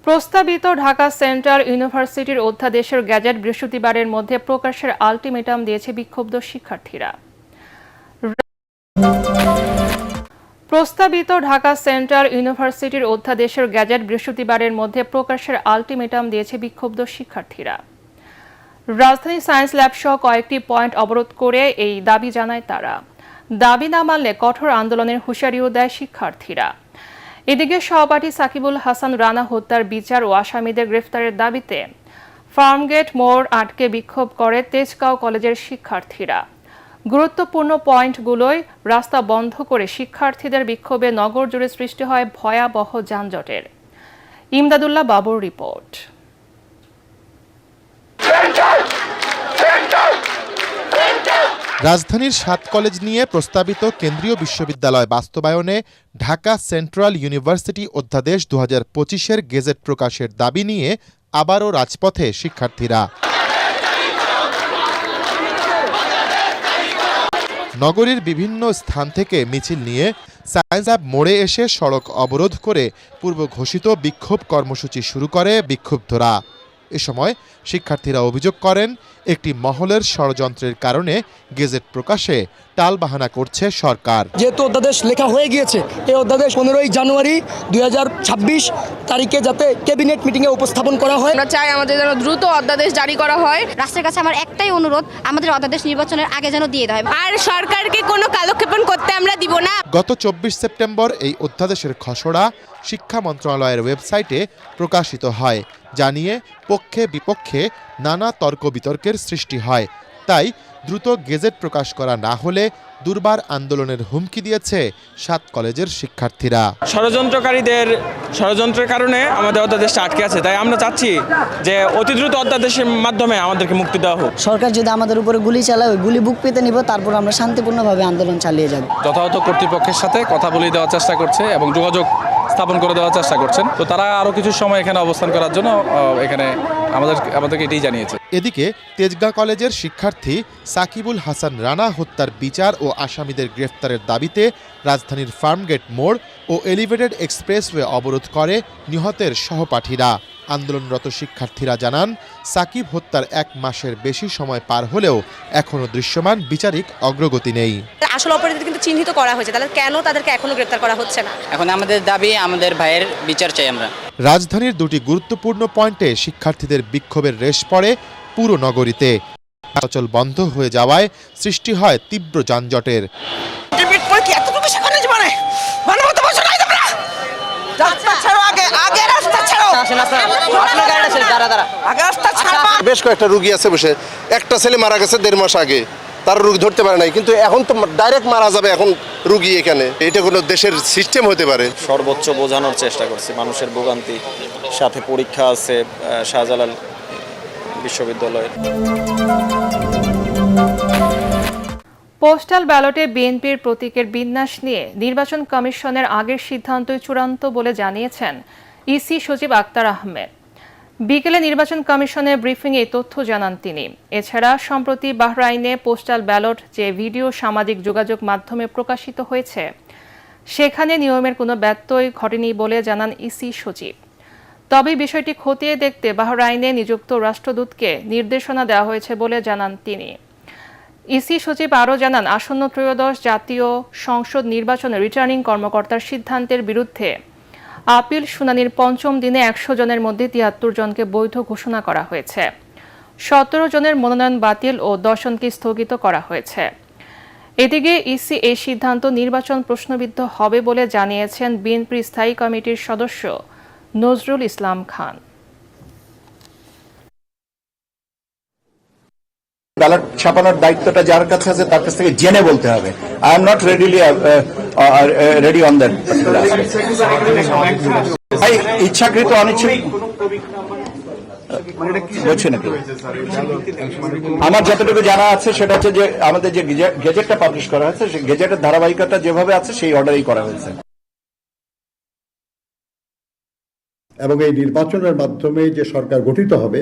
প্রস্তাবিত ঢাকা সেন্ট্রাল ইউনিভার্সিটির অধ্যাদেশের গ্যাজেট বৃহস্পতিবারের মধ্যে প্রকাশের আলটিমেটাম দিয়েছে বিক্ষুব্ধ শিক্ষার্থীরা। প্রস্তাবিত ঢাকা সেন্ট্রাল ইউনিভার্সিটির অধ্যাদেশের গ্যাজেট বৃহস্পতিবারের মধ্যে প্রকাশের আলটিমেটাম দিয়েছে বিক্ষুব্ধ শিক্ষার্থীরা। রাজধানী সায়েন্স ল্যাব সহ কয়েকটি পয়েন্ট অবরোধ করে এই দাবি জানায় তারা। দাবি না মানলে কঠোর আন্দোলনের হুঁশিয়ারিও দেয় শিক্ষার্থীরা। এদিকে সহপাঠী সাকিবুল হাসান রানা হত্যার বিচার ও আসামিদের গ্রেফতারের দাবিতে ফার্মগেট মোড় আটকে বিক্ষোভ করে তেজগাঁও কলেজের শিক্ষার্থীরা। গুরুত্বপূর্ণ পয়েন্টগুলোয় রাস্তা বন্ধ করে শিক্ষার্থীদের বিক্ষোভে নগর জুড়ে সৃষ্টি হয় ভয়াবহ যানজটের। ইমদাদুল্লাহ বাবুর রিপোর্ট। রাজধানীর 7 কলেজ নিয়ে প্রস্তাবিত কেন্দ্রীয় বিশ্ববিদ্যালয় বাস্তবায়নে ঢাকা সেন্ট্রাল ইউনিভার্সিটি অধ্যাদেশ 2025-এর গেজেট প্রকাশের দাবি নিয়ে আবারও রাজপথে শিক্ষার্থীরা। নগরীর বিভিন্ন স্থান থেকে মিছিল নিয়ে সায়েন্স ল্যাব মোড়ে এসে সড়ক অবরোধ করে পূর্ব ঘোষিত বিক্ষোভ কর্মসূচি শুরু করে বিক্ষুব্ধরা। এ সময় শিক্ষার্থীরা অভিযোগ করেন, একটি মহলের ষড়যন্ত্রের কারণে গেজেট প্রকাশে টালবাহানা করছে সরকার। যেহেতু অধ্যাদেশ লেখা হয়ে গিয়েছে, এই অধ্যাদেশ 15ই জানুয়ারি 2026 তারিখে যাতে ক্যাবিনেট মিটিংয়ে উপস্থাপন করা হয়। আমরা চাই আমাদের যেন দ্রুত অধ্যাদেশ জারি করা হয়। রাষ্ট্রের কাছে আমার একটাই অনুরোধ, আমাদের অধ্যাদেশ নির্বাচনের আগে যেন দিয়ে দেয়, আর সরকারকে কোনো কালক্ষেপণ করতে আমরা দিব না। গত 24 সেপ্টেম্বর এই অধ্যাদেশের খসড়া শিক্ষা মন্ত্রণালয়ের ওয়েবসাইটে প্রকাশিত হয়, জানিয়ে পক্ষে বিপক্ষে নানা তর্ক বিতর্কের সৃষ্টি হয়। তাই দ্রুত গেজেট প্রকাশ করা না হলে দুর্বার আন্দোলনের হুমকি দিয়েছে 7 কলেজের শিক্ষার্থীরা। ষড়যন্ত্রকারীদের ষড়যন্ত্রের কারণে আমাদের অধ্যাদেশটা আটকে আছে, তাই আমরা চাচ্ছি যে অতি দ্রুত অধ্যাদেশের মাধ্যমে আমাদেরকে মুক্তি দেওয়া হোক। সরকার যদি আমাদের উপরে গুলি চালায়, ওই গুলি বুক পেতে নিব, তারপর আমরা শান্তিপূর্ণভাবে আন্দোলন চালিয়ে যাব। যথাযথ কর্তৃপক্ষের সাথে কথা বলে দেওয়ার চেষ্টা করছে এবং যোগাযোগ স্থাপন করে দেওয়ার চেষ্টা করছেন। তো তারা আরও কিছু সময় এখানে অবস্থান করার জন্য এখানে আমাদেরকে এটাই জানিয়েছে। এদিকে তেজগাঁ কলেজের শিক্ষার্থী সাকিবুল হাসান রানা হত্যার বিচার ও আসামিদের গ্রেফতারের দাবিতে রাজধানীর ফার্মগেট মোড় ও এলিভেটেড এক্সপ্রেসওয়ে অবরোধ করে নিহতের সহপাঠীরা। আন্দোলনরত শিক্ষার্থীরা জানান, সাকিব হত্যার 1 মাসের বেশি সময় পার হলেও এখনও দৃশ্যমান বিচারিক অগ্রগতি নেই। আসল অপরাধীদের কিন্তু চিহ্নিত করা হয়েছে, তাহলে কেন তাদেরকে এখনো গ্রেফতার করা হচ্ছে না? এখন আমাদের দাবি, আমাদের ভাইয়ের বিচার চাই আমরা। রাজধানীর 2টি গুরুত্বপূর্ণ পয়েন্টে শিক্ষার্থীদের বিক্ষোভের রেশ পড়ে পুরো নগরীতে। চলাচল বন্ধ হয়ে যাওয়ায় সৃষ্টি হয় তীব্র যানজটের। বেশ কয়েকটা রুগী আছে বসে, একটা ছেলে মারা গেছে 1.5 মাস আগে, তার রুগী ধরতে পারে নাই, কিন্তু এখন তো ডাইরেক্ট মারা যাবে এখন রুগী এখানে। এটা কোনো দেশের সিস্টেম হতে পারে? সর্বোচ্চ বোঝানোর চেষ্টা করছি, মানুষের ভোগান্তি, সাথে পরীক্ষা আছে শাহজালাল বিশ্ববিদ্যালয়ের। পোস্টাল ব্যালটে বিএনপির প্রতীকের বিন্যাস নিয়ে নির্বাচন কমিশনের আগের সিদ্ধান্তই চূড়ান্ত বলে জানিয়েছেন ইসি সচিব আক্তার আহমেদ। বিকেলে নির্বাচন কমিশনের ব্রিফিংয়ে এই তথ্য জানান তিনি। এছাড়া সম্প্রতি বাহরাইনে পোস্টাল ব্যালট যে ভিডিও সামাজিক যোগাযোগ মাধ্যমে প্রকাশিত হয়েছে, সেখানে নিয়মের কোনো ব্যত্যয় ঘটেনি বলে জানান ইসি সচিব। তবে বিষয়টি খতিয়ে দেখতে বাহরাইনে নিযুক্ত রাষ্ট্রদূতকে নির্দেশনা দেওয়া হয়েছে বলে জানান তিনি। ইসি সচিব আরও জানান, আসন্ন ত্রয়োদশ জাতীয় সংসদ নির্বাচনে রিটার্নিং কর্মকর্তার সিদ্ধান্তের বিরুদ্ধে আপিল শুনানির 5ম দিনে 100 জনের মধ্যে 73 জনকে বৈধ ঘোষণা করা হয়েছে। 17 জনের মনোনয়ন বাতিল ও 10 জনকে স্থগিত করা হয়েছে। এদিকে ইসি এই সিদ্ধান্ত নির্বাচন প্রশ্নবিদ্ধ হবে বলে জানিয়েছেন বিএনপির স্থায়ী কমিটির সদস্য নজরুল ইসলাম খান। ব্যালট ছাপানোর দায়িত্বটা যার কাছে আছে তার কাছ থেকে জেনে বলতে হবে। I am not ready on that. ইচ্ছাকৃত অনিচ্ছাকৃত বলছি নাকি? আমার যতটুকু জানা আছে সেটা হচ্ছে যে আমাদের যে গেজেটটা পাবলিশ করা হয়েছে, সেই গেজেটের ধারাবাহিকতা যেভাবে আছে সেই অর্ডারেই করা হয়েছে। এবং এই নির্বাচনের মাধ্যমে যে সরকার গঠিত হবে,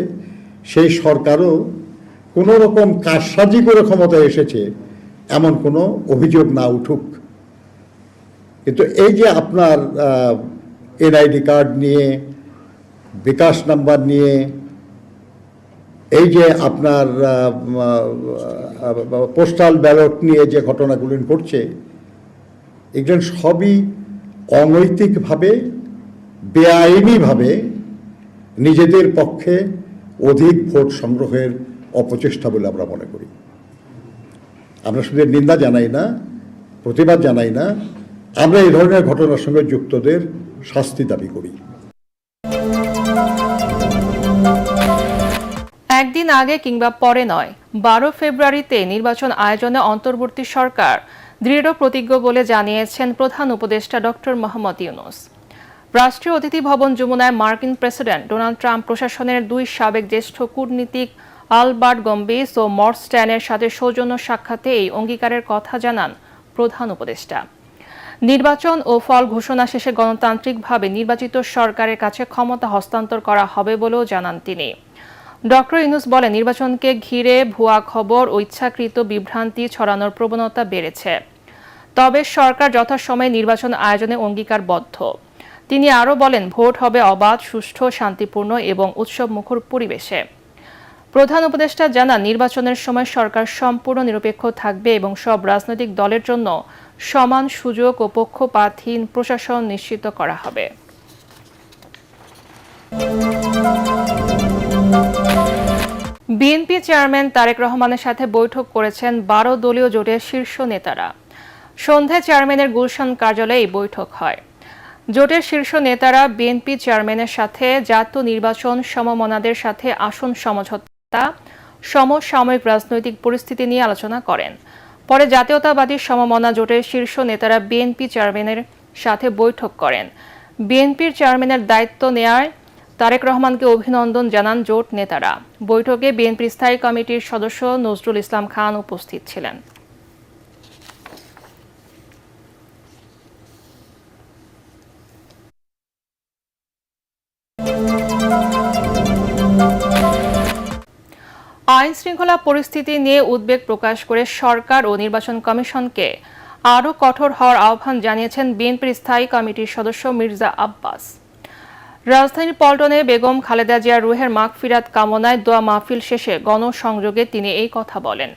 সেই সরকারও কোনো রকম কারসাজি করে ক্ষমতায় এসেছে এমন কোনো অভিযোগ না উঠুক। কিন্তু এই যে আপনার এনআইডি কার্ড নিয়ে, বিকাশ নাম্বার নিয়ে, এই যে আপনার পোস্টাল ব্যালট নিয়ে যে ঘটনাগুলো ঘটছে, এগুলো সবই অনৈতিকভাবে, বেআইনিভাবে নিজেদের পক্ষে অধিক ভোট সংগ্রহের অপচেষ্টা বলে আমরা মনে করি। আমরা শুধু নিন্দা জানাই না, প্রতিবাদ জানাই না, আমরা এই ধরনের ঘটনার সঙ্গে যুক্তদের শাস্তি দাবি করি। একদিন আগে কিংবা পরে নয়, 12 ফেব্রুয়ারিতে নির্বাচন আয়োজনে অন্তর্বর্তী সরকার দৃঢ় প্রতিজ্ঞ বলে জানিয়েছেন প্রধান উপদেষ্টা ডক্টর মোহাম্মদ ইউনূস। রাষ্ট্রীয় অতিথি ভবন যমুনায় মার্কিন প্রেসিডেন্ট ডোনাল্ড ট্রাম্প প্রশাসনের 2 সাবেক জ্যেষ্ঠ কূটনীতিক আলবার্ট গম্বিস ও মর্স স্ট্যানের সাথে সৌজন্য সাক্ষাতে এই অঙ্গীকারের কথা জানান প্রধান উপদেষ্টা। নির্বাচন ও ফল ঘোষণা শেষে গণতান্ত্রিকভাবে নির্বাচিত সরকারের কাছে ক্ষমতা হস্তান্তর করা হবে বলেও জানান তিনি। ডক্টর ইউনূস বলেন, নির্বাচনকে ঘিরে ভুয়া খবর ও ইচ্ছাকৃত বিভ্রান্তি ছড়ানোর প্রবণতা বেড়েছে, তবে সরকার যথাসময়ে নির্বাচন আয়োজনে অঙ্গীকারবদ্ধ। তিনি আরও বলেন, ভোট হবে অবাধ, সুষ্ঠু, শান্তিপূর্ণ এবং উৎসবমুখর পরিবেশে। প্রধান উপদেষ্টা জানান, নির্বাচনের সময় সরকার সম্পূর্ণ নিরপেক্ষ থাকবে এবং সব রাজনৈতিক দলের জন্য সমান সুযোগ ও পক্ষপাতহীন প্রশাসন নিশ্চিত করা হবে। বিএনপি চেয়ারম্যান তারেক রহমানের সাথে বৈঠক করেছেন 12 দলীয় জোটের শীর্ষ নেতারা। সন্ধ্যায় চেয়ারম্যানের গুলশান কার্যালয়ে এই বৈঠক হয়। জোটের শীর্ষ নেতারা বিএনপি চেয়ারম্যানের সাথে জাতীয় নির্বাচন সমমনাদের সাথে আসন সমঝোতা, সমসাময়িক রাজনৈতিক পরিস্থিতি নিয়ে আলোচনা করেন। পরে জাতীয়তাবাদী সমমনা জোটের শীর্ষ নেতারা বিএনপি চেয়ারম্যানের সাথে বৈঠক করেন। বিএনপির চেয়ারম্যানের দায়িত্ব নেয়ায় তারেক রহমানকে অভিনন্দন জানান জোট নেতারা। বৈঠকে বিএনপির স্থায়ী কমিটির সদস্য নজরুল ইসলাম খান উপস্থিত ছিলেন। আইন শৃঙ্খলা পরিস্থিতি নিয়ে উদ্বেগ প্রকাশ করে সরকার ও নির্বাচন কমিশনকে আরও কঠোর হওয়ার আহ্বান জানিয়েছেন বিএনপির স্থায়ী কমিটির সদস্য মির্জা আব্বাস। রাজধানীর পল্টনে বেগম খালেদা জিয়ার রুহের মাগফিরাত কামনায় দোয়া মাহফিল শেষে গণসংযোগে তিনি এই কথা বলেন।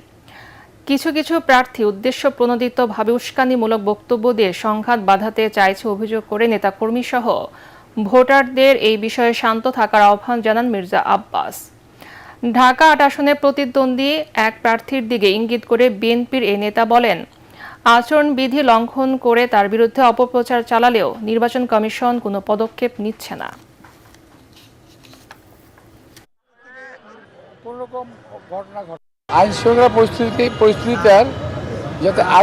কিছু কিছু প্রার্থী উদ্দেশ্য প্রণোদিতভাবে উস্কানিমূলক বক্তব্য দিয়ে সংঘাত বাধাতে চাইছে অভিযোগ করে নেতাকর্মী সহ ভোটারদের এই বিষয়ে শান্ত থাকার আহ্বান জানান মির্জা আব্বাস। ঢাকা 8 আসনে প্রতিদ্বন্দ্বী এক প্রার্থীর দিকে ইঙ্গিত করে বিএনপির এই নেতা বলেন, আচরণবিধি লঙ্ঘন করে তার বিরুদ্ধে অপপ্রচার চালালেও নির্বাচন কমিশন কোনো পদক্ষেপ নিচ্ছে না। আইন শৃঙ্খলা পরিস্থিতিটার যাতে